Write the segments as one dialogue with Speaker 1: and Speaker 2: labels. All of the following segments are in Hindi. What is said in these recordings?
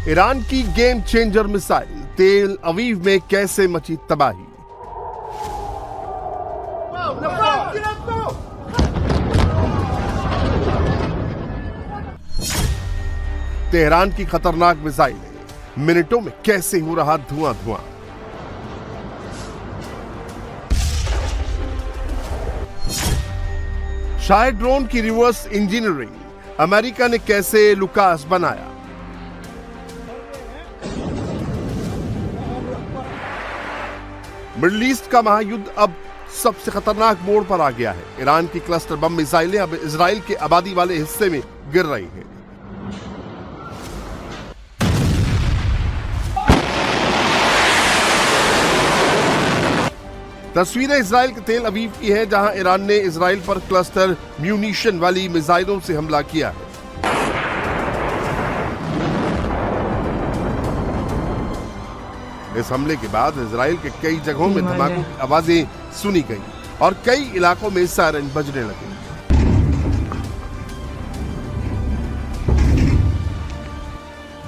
Speaker 1: ईरान की गेम चेंजर मिसाइल तेल अवीव में कैसे मची तबाही। तेहरान की खतरनाक मिसाइलें मिनटों में कैसे हो रहा धुआं धुआं। शायद ड्रोन की रिवर्स इंजीनियरिंग अमेरिका ने कैसे लुकास बनाया। मिडिल ईस्ट का महायुद्ध अब सबसे खतरनाक मोड़ पर आ गया है। ईरान की क्लस्टर बम मिसाइलें अब इजराइल के आबादी वाले हिस्से में गिर रही हैं। तस्वीरें इजराइल के तेल अवीव की है, जहां ईरान ने इजराइल पर क्लस्टर म्यूनिशन वाली मिसाइलों से हमला किया है। इस हमले के बाद इजराइल के कई जगहों में धमाकों की आवाजें सुनी गई और कई इलाकों में सायरन बजने लगे।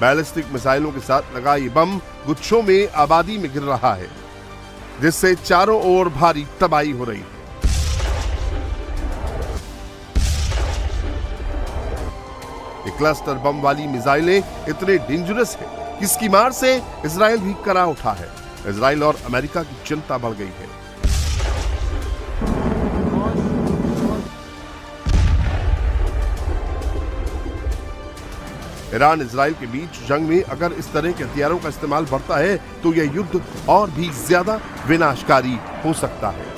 Speaker 1: बैलिस्टिक मिसाइलों के साथ लगा ये बम गुच्छों में आबादी में गिर रहा है, जिससे चारों ओर भारी तबाही हो रही है। ये क्लस्टर बम वाली मिसाइलें इतने डेंजरस है कि इसकी मार से इजराइल भी करा उठा है। इजराइल और अमेरिका की चिंता बढ़ गई है। ईरान इजराइल के बीच जंग में अगर इस तरह के हथियारों का इस्तेमाल बढ़ता है तो यह युद्ध और भी ज्यादा विनाशकारी हो सकता है।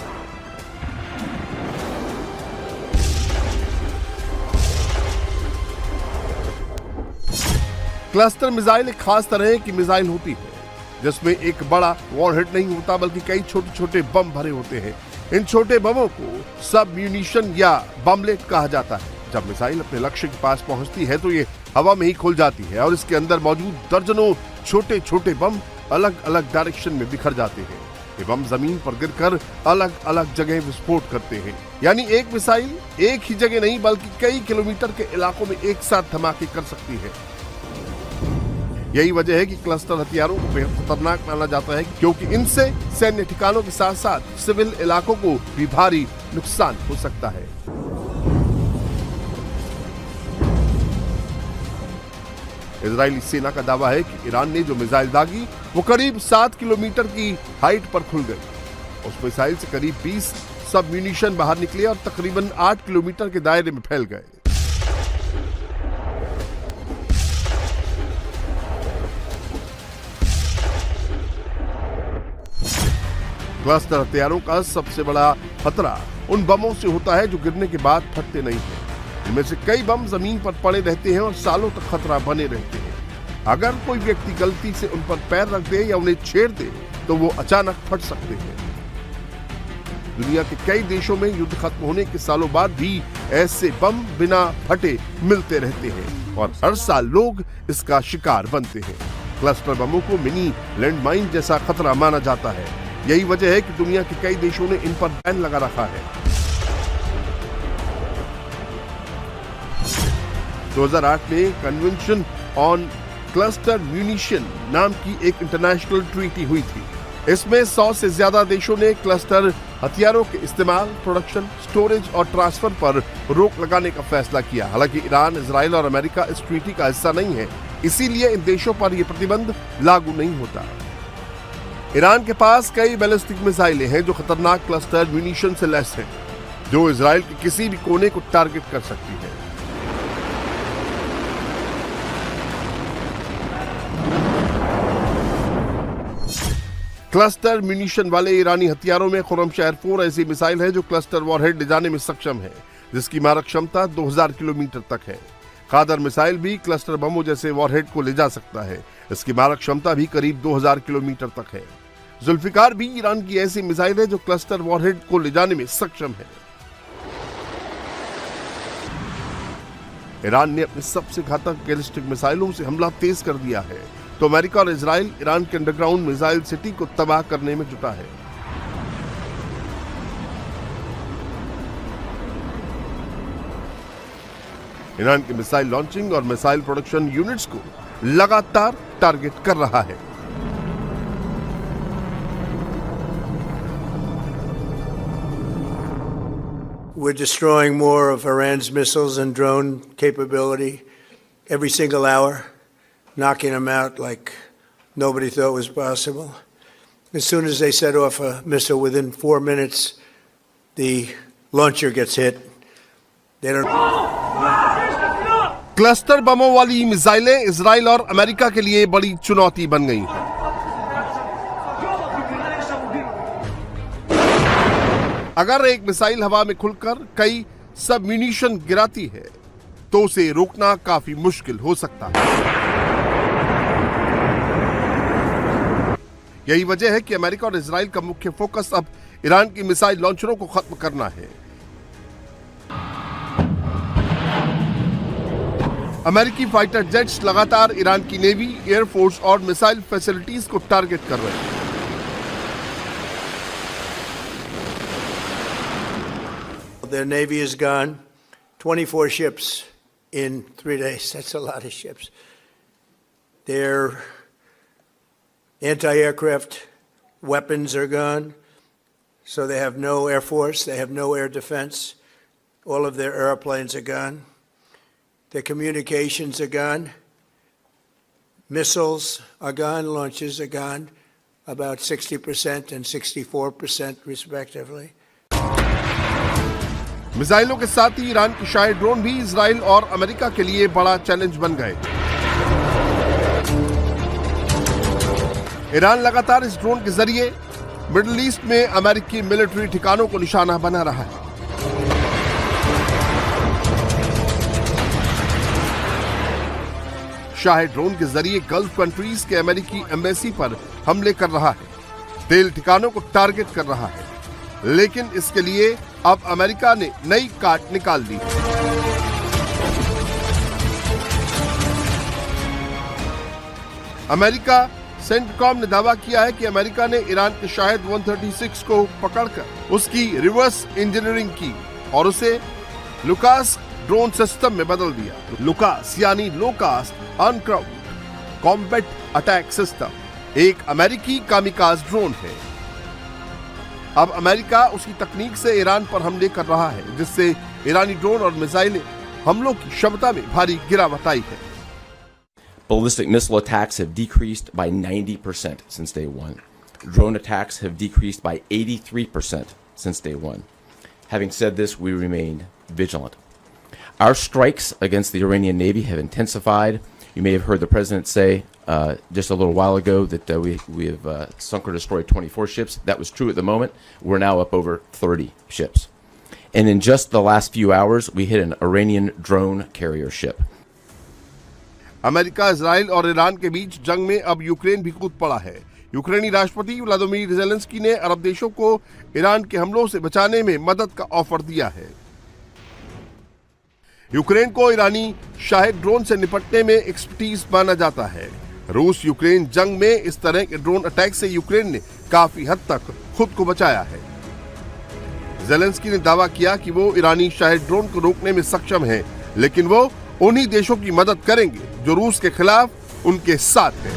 Speaker 1: क्लस्टर मिसाइल एक खास तरह की मिसाइल होती है, जिसमें एक बड़ा वॉरहेड नहीं होता बल्कि कई छोटे छोटे बम भरे होते हैं। इन छोटे बमों को सब म्यूनिशन या बमलेट कहा जाता है। जब मिसाइल अपने लक्ष्य के पास पहुंचती है तो ये हवा में ही खुल जाती है और इसके अंदर मौजूद दर्जनों छोटे छोटे बम अलग अलग डायरेक्शन में बिखर जाते हैं। ये बम जमीन पर गिरकर अलग अलग जगह विस्फोट करते हैं। यानी एक मिसाइल एक ही जगह नहीं बल्कि कई किलोमीटर के इलाकों में एक साथ धमाके कर सकती है। यही वजह है कि क्लस्टर हथियारों को बेहद खतरनाक माना जाता है, क्योंकि इनसे सैन्य ठिकानों के साथ साथ सिविल इलाकों को भी भारी नुकसान हो सकता है। इजरायली सेना का दावा है कि ईरान ने जो मिसाइल दागी वो करीब 7 किलोमीटर की हाइट पर खुल गई। उस मिसाइल से करीब 20 सब म्यूनिशन बाहर निकले और तकरीबन 8 किलोमीटर के दायरे में फैल गए। क्लस्टर हथियारों का सबसे बड़ा खतरा उन बमों से होता है जो गिरने के बाद फटते नहीं हैं। इनमें से कई बम जमीन पर पड़े रहते हैं और सालों तक खतरा बने रहते हैं। अगर कोई व्यक्ति गलती से उन पर पैर रख दे या उन्हें छेड़ दे तो वो अचानक फट सकते हैं। दुनिया के कई देशों में युद्ध खत्म होने के सालों बाद भी ऐसे बम बिना फटे मिलते रहते हैं और हर साल लोग इसका शिकार बनते हैं। क्लस्टर बमों को मिनी लैंडमाइन जैसा खतरा माना जाता है। यही वजह है कि दुनिया के कई देशों ने इन पर बैन लगा रखा है। 2008 में कन्वेंशन ऑन क्लस्टर म्यूनिशन नाम की एक इंटरनेशनल ट्रीटी हुई थी। इसमें 100 से ज्यादा देशों ने क्लस्टर हथियारों के इस्तेमाल, प्रोडक्शन, स्टोरेज और ट्रांसफर पर रोक लगाने का फैसला किया। हालांकि ईरान, इजराइल और अमेरिका इस ट्रीटी का हिस्सा नहीं है, इसीलिए इन देशों पर यह प्रतिबंध लागू नहीं होता। ईरान के पास कई बैलिस्टिक मिसाइलें हैं जो खतरनाक क्लस्टर म्यूनिशन से लैस हैं, जो इजराइल के किसी भी कोने को टारगेट कर सकती है। क्लस्टर म्यूनिशन वाले ईरानी हथियारों में खुर्रमशहर 4 ऐसी मिसाइल है जो क्लस्टर वॉरहेड ले जाने में सक्षम है, जिसकी मारक क्षमता 2000 किलोमीटर तक है। कादर मिसाइल भी क्लस्टर बमों जैसे वॉरहेड को ले जा सकता है। इसकी मारक क्षमता भी करीब 2000 किलोमीटर तक है। जुल्फिकार भी ईरान की ऐसी मिसाइल है जो क्लस्टर वॉरहेड को ले जाने में सक्षम है। ईरान ने अपने सबसे घातक बैलिस्टिक मिसाइलों से हमला तेज कर दिया है, तो अमेरिका और इजराइल ईरान के अंडरग्राउंड मिसाइल सिटी को तबाह करने में जुटा है। ईरान के मिसाइल लॉन्चिंग और मिसाइल प्रोडक्शन यूनिट्स को लगातार टारगेट कर रहा है।
Speaker 2: We're destroying more of Iran's missiles and drone capability every single hour, knocking them out like nobody thought was possible. As soon as they set off a missile, within 4 minutes, the launcher gets hit. They don't.
Speaker 1: Cluster बमों वाली मिसाइलें इजराइल और अमेरिका के लिए बड़ी चुनौती बन गई हैं। अगर एक मिसाइल हवा में खुलकर कई सब म्यूनिशन गिराती है तो उसे रोकना काफी मुश्किल हो सकता है। यही वजह है कि अमेरिका और इजराइल का मुख्य फोकस अब ईरान की मिसाइल लॉन्चरों को खत्म करना है। अमेरिकी फाइटर जेट्स लगातार ईरान की नेवी, एयरफोर्स और मिसाइल फैसिलिटीज को टारगेट कर रहे हैं।
Speaker 2: Their navy is gone. 24 ships in 3 days. That's a lot of ships. Their anti-aircraft weapons are gone. So they have no air force. They have no air defense. All of their airplanes are gone. Their communications are gone. Missiles are gone. Launches are gone. About 60% and 64% respectively.
Speaker 1: मिसाइलों के साथ ही ईरान की शाही ड्रोन भी इजराइल और अमेरिका के लिए बड़ा चैलेंज बन गए। ईरान लगातार इस ड्रोन के जरिए मिडिल ईस्ट में अमेरिकी मिलिट्री ठिकानों को निशाना बना रहा है। शाही ड्रोन के जरिए गल्फ कंट्रीज के अमेरिकी एम्बेसी पर हमले कर रहा है, तेल ठिकानों को टारगेट कर रहा है। लेकिन इसके लिए अब अमेरिका ने नई काट निकाल दी। अमेरिका सेंटकॉम ने दावा किया है कि अमेरिका ने ईरान के शाहिद 136 को पकड़कर उसकी रिवर्स इंजीनियरिंग की और उसे लुकास ड्रोन सिस्टम में बदल दिया। लुकास यानी लो कास्ट अनक्राउड कॉम्बैट अटैक सिस्टम एक अमेरिकी कामिकाज ड्रोन है। अब अमेरिका उसकी तकनीक से ईरान पर हमले कर रहा है, जिससे ईरानी ड्रोन और मिसाइलें हमलों की क्षमता में भारी गिरावट आई है।
Speaker 3: Ballistic missile attacks have decreased by 90% since day one. Drone attacks have decreased by 83% since day one. Having said this, we remain vigilant. Our strikes against the Iranian Navy have intensified. You may have heard the president say just a little while ago that we have sunk or destroyed 24 ships. That was true at the moment. We're now up over 30 ships. And in just the last few hours, we hit an Iranian drone carrier ship.
Speaker 1: America, Israel और ईरान के बीच जंग में अब यूक्रेन भी कूद पड़ा है। यूक्रेनी राष्ट्रपति व्लादिमीर ज़ेलेंस्की ने अरब देशों को ईरान के हमलों से बचाने में मदद का ऑफर दिया है। यूक्रेन को ईरानी शाहिद ड्रोन से निपटने में एक्सपर्टीज माना जाता है। रूस यूक्रेन जंग में इस तरह के ड्रोन अटैक से यूक्रेन ने काफी हद तक खुद को बचाया है। ज़ेलेंस्की ने दावा किया कि वो ईरानी शाहिद ड्रोन को रोकने में सक्षम हैं, लेकिन वो उन्हीं देशों की मदद करेंगे जो रूस के खिलाफ उनके साथ हैं।